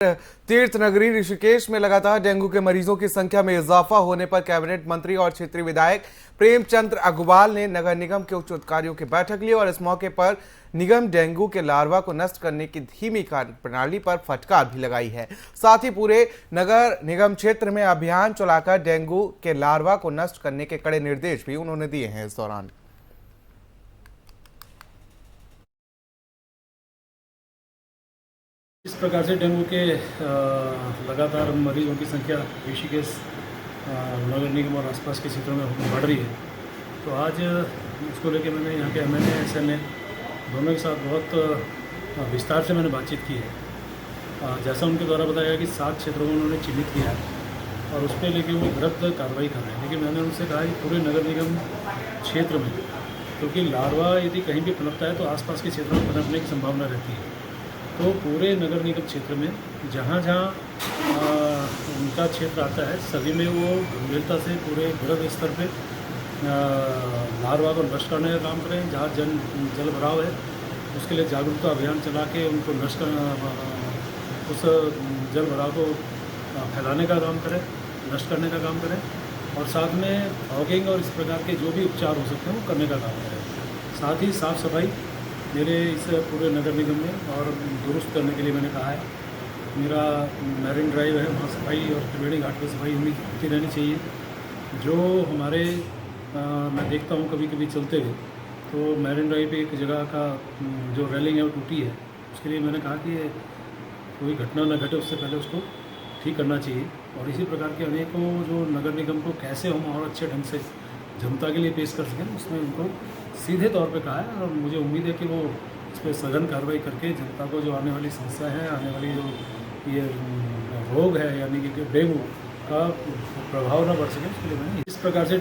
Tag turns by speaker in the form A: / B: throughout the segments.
A: तीर्थ नगरी ऋषिकेश में लगातार डेंगू के मरीजों की संख्या में इजाफा होने पर कैबिनेट मंत्री और क्षेत्रीय विधायक प्रेमचंद अग्रवाल ने नगर निगम के उच्च अधिकारियों की बैठक ली और इस मौके पर निगम डेंगू के लार्वा को नष्ट करने की धीमी कार्यप्रणाली पर फटकार भी लगाई है। साथ ही पूरे नगर निगम क्षेत्र में अभियान चलाकर डेंगू के लार्वा को नष्ट करने के कड़े निर्देश भी उन्होंने दिए हैं। इस दौरान
B: इस प्रकार से डेंगू के लगातार मरीजों की संख्या ऋषिकेश नगर निगम और आसपास के क्षेत्रों में बढ़ रही है, तो आज इसको लेकर मैंने यहाँ के एमएलए एसएमए दोनों के साथ बहुत विस्तार से मैंने बातचीत की है। जैसा उनके द्वारा बताया कि 7 क्षेत्रों में उन्होंने चिन्हित किया है और उस पर लेके वो तुरंत कार्रवाई कर रहे हैं। लेकिन मैंने उनसे कहा कि पूरे नगर निगम क्षेत्र में, क्योंकि लार्वा यदि कहीं भी पनपता है तो आसपास के क्षेत्रों में पनपने की संभावना रहती है, तो पूरे नगर निगम क्षेत्र में जहाँ जहाँ उनका क्षेत्र आता है सभी में वो गंभीरता से पूरे वृहद स्तर पे लार्वा को नष्ट करने का काम करें। जहाँ जल भराव है उसके लिए जागरूकता अभियान चला के उनको नष्ट उस जल भराव को फैलाने का काम करें, नष्ट करने का काम करें और साथ में फॉगिंग और इस प्रकार के जो भी उपचार हो सकते हैं वो करने का काम करें। साथ ही साफ़ सफाई मेरे इस पूरे नगर निगम में और दुरुस्त करने के लिए मैंने कहा है। मेरा मैरिन ड्राइव है, वहाँ सफाई और त्रिवेणी घाट पर सफाई होती रहनी चाहिए। जो हमारे मैं देखता हूँ कभी कभी चलते हुए तो मैरिन ड्राइव पे एक जगह का जो रेलिंग है वो टूटी है, उसके लिए मैंने कहा कि कोई घटना न घटे उससे पहले उसको ठीक करना चाहिए। और इसी प्रकार के अनेकों जो नगर निगम को कैसे हम और अच्छे ढंग से जनता के लिए पेश कर सकें, उसमें उनको सीधे तौर पे कहा है और मुझे उम्मीद है कि वो इस पर सघन कार्रवाई करके जनता को जो आने वाली समस्या है, आने वाली जो ये रोग है यानी कि डेंगू का प्रभाव न बढ़ सके, उसके लिए मैंने इस प्रकार से।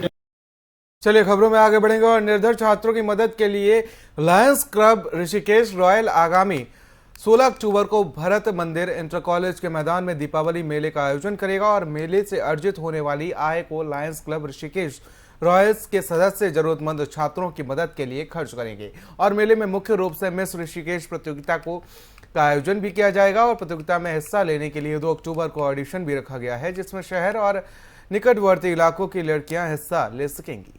A: चलिए खबरों में आगे बढ़ेंगे और निर्धन छात्रों की मदद के लिए लायंस क्लब ऋषिकेश रॉयल आगामी 16 अक्टूबर को भरत मंदिर इंटर कॉलेज के मैदान में दीपावली मेले का आयोजन करेगा और मेले से अर्जित होने वाली आय को लायंस क्लब ऋषिकेश रॉयल्स के सदस्य जरूरतमंद छात्रों की मदद के लिए खर्च करेंगे। और मेले में मुख्य रूप से मिस ऋषिकेश प्रतियोगिता का आयोजन भी किया जाएगा और प्रतियोगिता में हिस्सा लेने के लिए 2 अक्टूबर को ऑडिशन भी रखा गया है, जिसमें शहर और निकटवर्ती इलाकों की लड़कियां हिस्सा ले सकेंगी।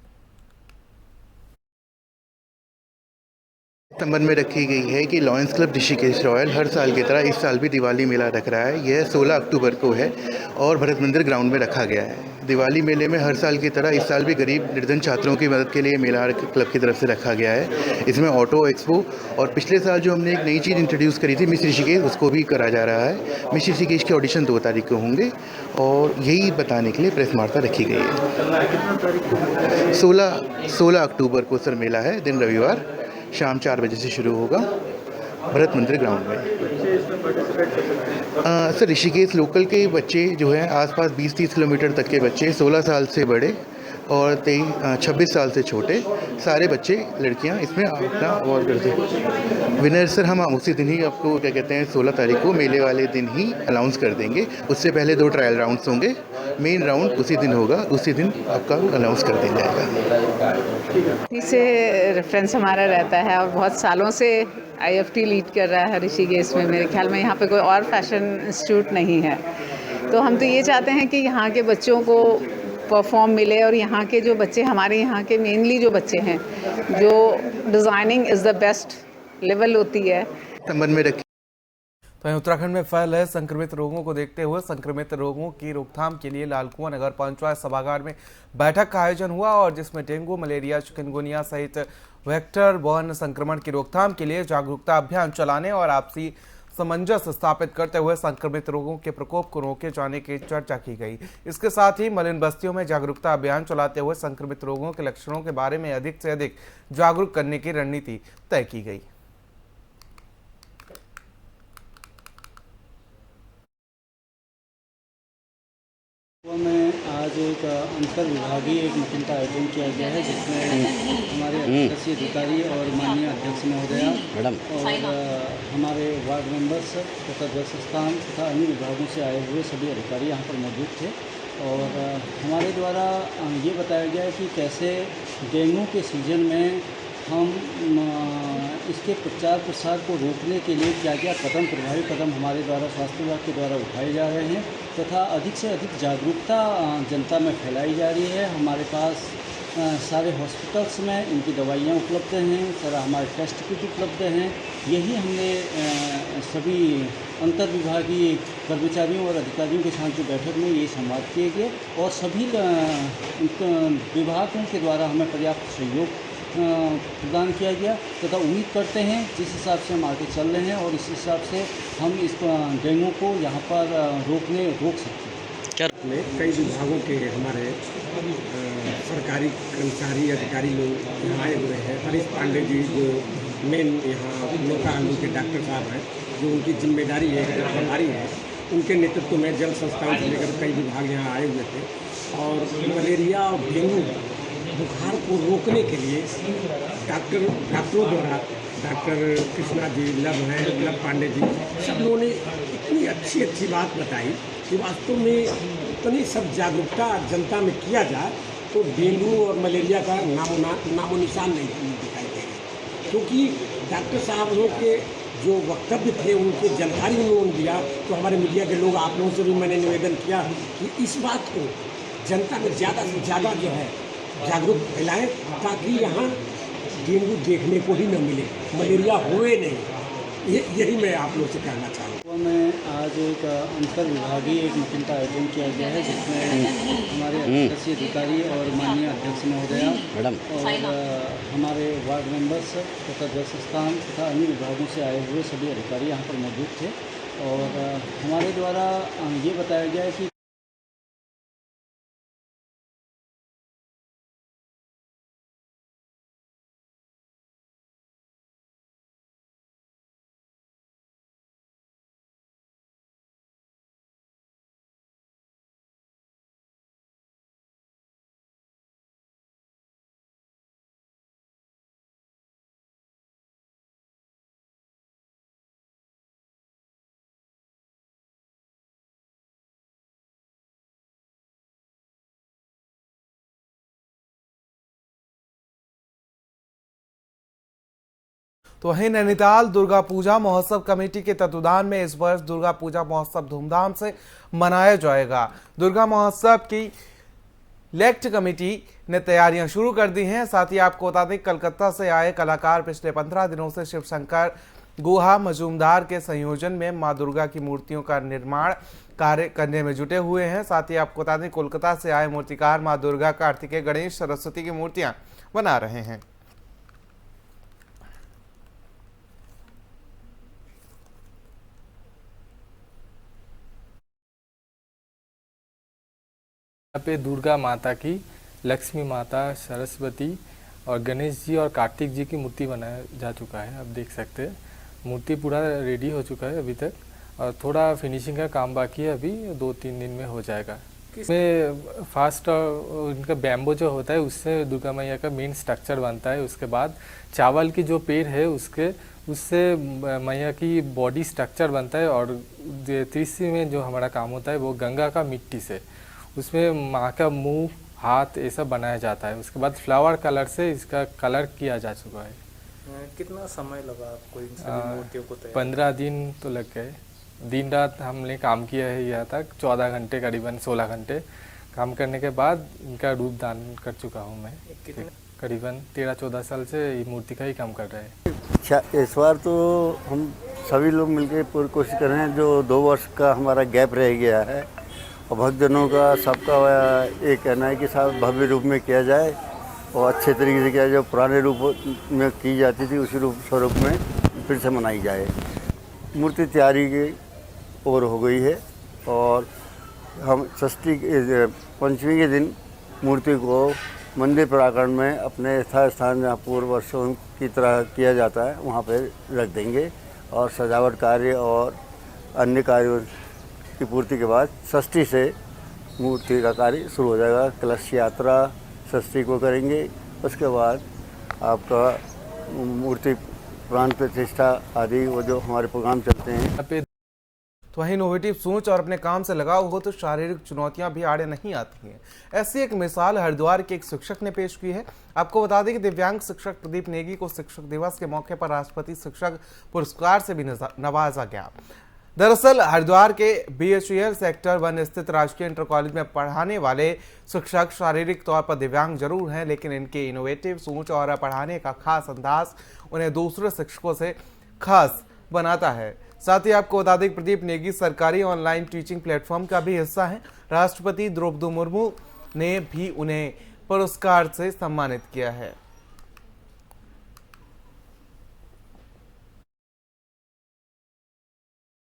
C: संबंध में रखी गई है कि लायंस क्लब ऋषिकेश रॉयल हर साल की तरह इस साल भी दिवाली मेला रख रहा है। यह 16 अक्टूबर को है और भरत मंदिर ग्राउंड में रखा गया है। दिवाली मेले में हर साल की तरह इस साल भी गरीब निर्धन छात्रों की मदद के लिए मेला क्लब की तरफ से रखा गया है। इसमें ऑटो एक्सपो और पिछले साल जो हमने एक नई चीज़ इंट्रोड्यूस करी थी मिस ऋषिकेश, उसको भी करा जा रहा है। मिस ऋषिकेश के ऑडिशन 2 तारीख को होंगे और यही बताने के लिए प्रेस वार्ता रखी गई है। 16 अक्टूबर को सर मेला है, दिन रविवार, शाम 4 बजे से शुरू होगा भरत मंदिर ग्राउंड में। सर ऋषिकेश लोकल के बच्चे जो हैं आसपास 20-30 किलोमीटर तक के बच्चे, 16 साल से बड़े और 26 साल से छोटे, सारे बच्चे लड़कियां इसमें अपना अवार्ड करते हैं। विनर सर हम उसी दिन ही आपको क्या कहते हैं 16 तारीख को मेले वाले दिन ही अनाउंस कर देंगे। उससे पहले 2 ट्रायल राउंड्स होंगे, मेन राउंड उसी दिन होगा, उसी दिन आपका अनाउंस कर दिया जाएगा।
D: इसे रेफरेंस हमारा रहता है और बहुत सालों से IFT लीड कर रहा है ऋषिकेश में। मेरे ख्याल में यहाँ पे कोई और फैशन इंस्टीट्यूट नहीं है, तो हम तो ये चाहते हैं कि यहाँ के बच्चों को परफॉर्म मिले और यहाँ के जो बच्चे, हमारे यहाँ के मेनली जो बच्चे हैं, जो designing is the best level होती है।
C: संबंध में रखी
A: तो उत्तराखंड में फैल रहे संक्रमित रोगों को देखते हुए संक्रमित रोगों की रोकथाम के लिए लालकुआं नगर पंचायत सभागार में बैठक का आयोजन हुआ और जिसमें डेंगू, मलेरिया, चिकनगुनिया सहित वेक्टर बॉर्न संक्रमण की रोकथाम के लिए जागरूकता अभियान चलाने और आपसी सामंजस्य स्थापित करते हुए संक्रमित रोगों के प्रकोप को रोके जाने की चर्चा की गई। इसके साथ ही मलिन बस्तियों में जागरूकता अभियान चलाते हुए संक्रमित रोगों के लक्षणों के बारे में अधिक से अधिक जागरूक करने की रणनीति तय की गई।
B: में आज एक अंतर विभागीय एक मीटिंग का आयोजन किया गया है, जिसमें हमारे अधिकारी अधिकारी और माननीय अध्यक्ष महोदया और हमारे वार्ड मेंबर्स तथा जल संस्थान तथा अन्य विभागों से आए हुए सभी अधिकारी यहाँ पर मौजूद थे। और हमारे द्वारा ये बताया गया है कि कैसे डेंगू के सीजन में हम
E: इसके प्रचार प्रसार को रोकने के लिए क्या क्या प्रभावी कदम हमारे द्वारा स्वास्थ्य विभाग के द्वारा उठाए जा रहे हैं तथा अधिक से अधिक जागरूकता जनता में फैलाई जा रही है। हमारे पास सारे हॉस्पिटल्स में इनकी दवाइयाँ उपलब्ध हैं, सारा हमारे टेस्ट किट उपलब्ध हैं। यही हमने सभी अंतर्विभागीय कर्मचारियों और अधिकारियों के साथ जो बैठक में ये संवाद किए गए और सभी विभागों के द्वारा हमें पर्याप्त सहयोग प्रदान किया गया तथा उम्मीद करते हैं जिस हिसाब से हम आगे चल रहे हैं और इस हिसाब से हम इस डेंगू को यहाँ पर रोक सकते हैं।
F: में कई विभागों के हमारे सरकारी कर्मचारी अधिकारी लोग यहाँ आए हुए हैं। हरीश पांडे जी जो मेन यहाँ नौका आलू के डॉक्टर साहब हैं, जो उनकी जिम्मेदारी है, प्रभारी है, उनके नेतृत्व में जल संस्थान से लेकर कई विभाग यहाँ आए हुए थे और मलेरिया और डेंगू बुखार को रोकने के लिए डॉक्टरों द्वारा डॉक्टर कृष्णा जी लव पांडे जी सब लोगों ने इतनी अच्छी बात बताई कि वास्तव में इतनी सब जागरूकता जनता में किया जाए तो डेंगू और मलेरिया का नामो निशान नहीं दिखाई देगा। क्योंकि डॉक्टर साहब लोग के जो वक्तव्य थे उनकी जानकारी उन्होंने दिया, तो हमारे मीडिया के लोग आप लोगों से भी मैंने निवेदन किया कि इस बात को जनता में ज़्यादा से ज़्यादा जो है जागरूक फैलाएं ताकि यहाँ डेंगू देखने को ही न मिले, मलेरिया हुए नहीं। यही मैं आप लोग से कहना चाहूँगा।
E: मैं आज एक अंतर्विभागीय एक मीटिंग का आयोजन किया गया है जिसमें हमारे अधिकारी अधिकारी और माननीय अध्यक्ष महोदया और हमारे वार्ड मेंबर्स तथा जल संस्थान तथा अन्य विभागों से आए हुए सभी अधिकारी यहाँ पर मौजूद थे और हमारे द्वारा ये बताया गया है कि
A: तो वहीं नैनीताल दुर्गा पूजा महोत्सव कमेटी के तत्वाधान में इस वर्ष दुर्गा पूजा महोत्सव धूमधाम से मनाया जाएगा। दुर्गा महोत्सव की लेक्ट कमेटी ने तैयारियां शुरू कर दी हैं। साथ ही आपको बता दें कलकत्ता से आए कलाकार पिछले 15 दिनों से शिव शंकर गुहा मजूमदार के संयोजन में मां दुर्गा की मूर्तियों का निर्माण कार्य करने में जुटे हुए हैं। साथ ही आपको बता दें कोलकाता से आए मूर्तिकार मां दुर्गा, कार्तिकेय, गणेश, सरस्वती की मूर्तियां बना रहे हैं।
G: यहाँ पे दुर्गा माता की, लक्ष्मी माता, सरस्वती और गणेश जी और कार्तिक जी की मूर्ति बनाया जा चुका है। आप देख सकते हैं मूर्ति पूरा रेडी हो चुका है अभी तक और थोड़ा फिनिशिंग का काम बाकी है, अभी 2-3 दिन में हो जाएगा। इसमें फास्ट इनका बैम्बो जो होता है उससे दुर्गा मैया का मेन स्ट्रक्चर बनता है। उसके बाद चावल की जो पेड़ है उससे मैया की बॉडी स्ट्रक्चर बनता है और तीसरी में जो हमारा काम होता है वो गंगा का मिट्टी से उसमें माँ का मुंह, हाथ ये सब बनाया जाता है। उसके बाद फ्लावर कलर से इसका कलर किया जा चुका है।
H: कितना समय लगा आपको इन सभी मूर्तियों को तैयार?
G: 15 दिन तो लग गए। दिन रात हमने काम किया है यहाँ तक 14 घंटे, करीबन 16 घंटे काम करने के बाद इनका रूप दान कर चुका हूँ मैं। करीबन 13-14 साल से ये मूर्ति का ही काम कर रहे हैं।
I: अच्छा, इस बार तो हम सभी लोग मिलकर पूरी कोशिश कर रहे हैं। जो 2 वर्ष का हमारा गैप रह गया है और भक्तजनों का सबका ये कहना है कि साहब भव्य रूप में किया जाए और अच्छे तरीके से किया जाए। जो पुराने रूप में की जाती थी उसी स्वरूप में फिर से मनाई जाए। मूर्ति तैयारी की ओर हो गई है और हम षष्ठी पंचमी के दिन मूर्ति को मंदिर प्रांगण में अपने स्थान जहाँ पूर्व वर्षों की तरह किया जाता है वहाँ पर रख देंगे और सजावट कार्य और अन्य कार्यों की पूर्ति के बाद षष्ठी से मूर्ति का कार्य शुरू हो जाएगा। कलश यात्रा षष्ठी को करेंगे, उसके बाद आपका मूर्ति प्राण प्रतिष्ठा आदि वो जो हमारे प्रोग्राम चलते हैं।
A: तो वहीं इनोवेटिव सोच और अपने काम से लगाव हो तो शारीरिक चुनौतियां भी आड़े नहीं आती हैं। ऐसी एक मिसाल हरिद्वार के एक शिक्षक ने पेश की है। आपको बता दें कि दिव्यांग शिक्षक प्रदीप नेगी को शिक्षक दिवस के मौके पर राष्ट्रपति शिक्षक पुरस्कार से भी नवाजा गया। दरअसल हरिद्वार के BHEL सेक्टर 1 स्थित राजकीय इंटर कॉलेज में पढ़ाने वाले शिक्षक शारीरिक तौर पर दिव्यांग जरूर हैं, लेकिन इनके इनोवेटिव सोच और पढ़ाने का खास अंदाज उन्हें दूसरे शिक्षकों से खास बनाता है। साथ ही आपको बता दें कि प्रदीप नेगी सरकारी ऑनलाइन टीचिंग प्लेटफॉर्म का भी हिस्सा है। राष्ट्रपति द्रौपदी मुर्मू ने भी उन्हें पुरस्कार से सम्मानित किया है।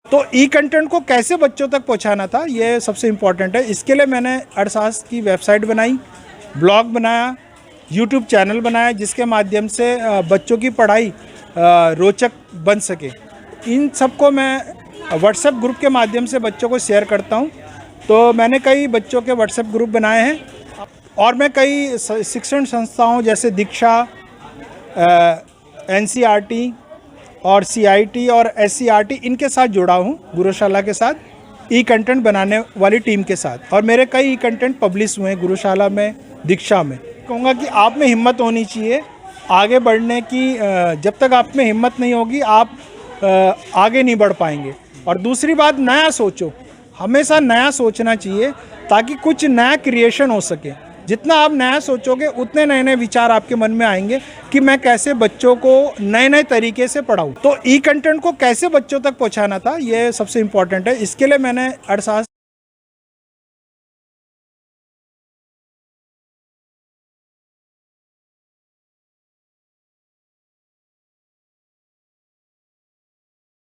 J: तो ई कंटेंट को कैसे बच्चों तक पहुंचाना था, ये सबसे इम्पोर्टेंट है। इसके लिए मैंने अर्थशास्त्र की वेबसाइट बनाई, ब्लॉग बनाया, यूट्यूब चैनल बनाया, जिसके माध्यम से बच्चों की पढ़ाई रोचक बन सके। इन सबको मैं व्हाट्सएप ग्रुप के माध्यम से बच्चों को शेयर करता हूं। तो मैंने कई बच्चों के व्हाट्सएप ग्रुप बनाए हैं और मैं कई शिक्षण संस्थाओं जैसे दीक्षा, NCERT और CIT और SCERT इनके साथ जुड़ा हूँ, गुरुशाला के साथ ई कंटेंट बनाने वाली टीम के साथ। और मेरे कई ई कंटेंट पब्लिश हुए हैं गुरुशाला में, दीक्षा में। कहूँगा कि आप में हिम्मत होनी चाहिए आगे बढ़ने की। जब तक आप में हिम्मत नहीं होगी आप आगे नहीं बढ़ पाएंगे। और दूसरी बात, नया सोचो, हमेशा नया सोचना चाहिए ताकि कुछ नया क्रिएशन हो सके। जितना आप नया सोचोगे उतने नए नए विचार आपके मन में आएंगे कि मैं कैसे बच्चों को नए नए तरीके से पढ़ाऊँ। तो ई कंटेंट को कैसे बच्चों तक पहुँचाना था, ये सबसे इम्पोर्टेंट है। इसके लिए मैंने अर्थशास्त्र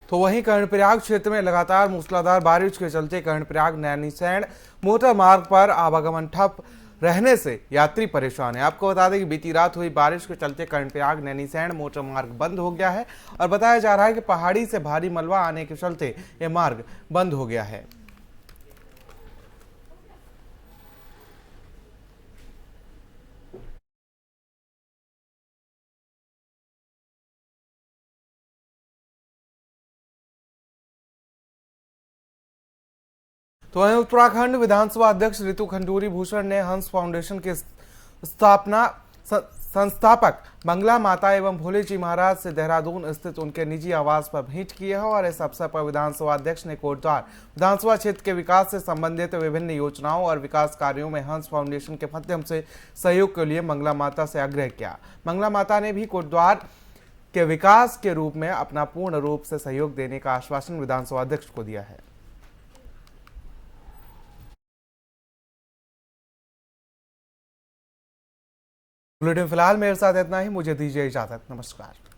A: तो वहीं कर्णप्रयाग क्षेत्र में लगातार मूसलाधार बारिश के चलते कर्णप्रयाग नैनीसैण मोटर मार्ग पर आवागमन ठप रहने से यात्री परेशान है। आपको बता दें कि बीती रात हुई बारिश के चलते कर्णप्रयाग नैनीसैण मोटर मार्ग बंद हो गया है और बताया जा रहा है कि पहाड़ी से भारी मलबा आने के चलते यह मार्ग बंद हो गया है। तो वहीं उत्तराखंड विधानसभा अध्यक्ष रितु खंडूरी भूषण ने हंस फाउंडेशन के संस्थापक मंगला माता एवं भोले जी महाराज से देहरादून स्थित उनके निजी आवास पर भेंट की है। और इस अवसर पर विधानसभा अध्यक्ष ने कोटद्वार विधानसभा क्षेत्र के विकास से संबंधित विभिन्न योजनाओं और विकास कार्यों में हंस फाउंडेशन के माध्यम से सहयोग के लिए मंगला माता से आग्रह किया। मंगला माता ने भी कोटद्वार के विकास के रूप में अपना पूर्ण रूप से सहयोग देने का आश्वासन विधानसभा अध्यक्ष को दिया है। बुलेटिन फिलहाल मेरे साथ इतना ही। मुझे दीजिए इजाजत। नमस्कार।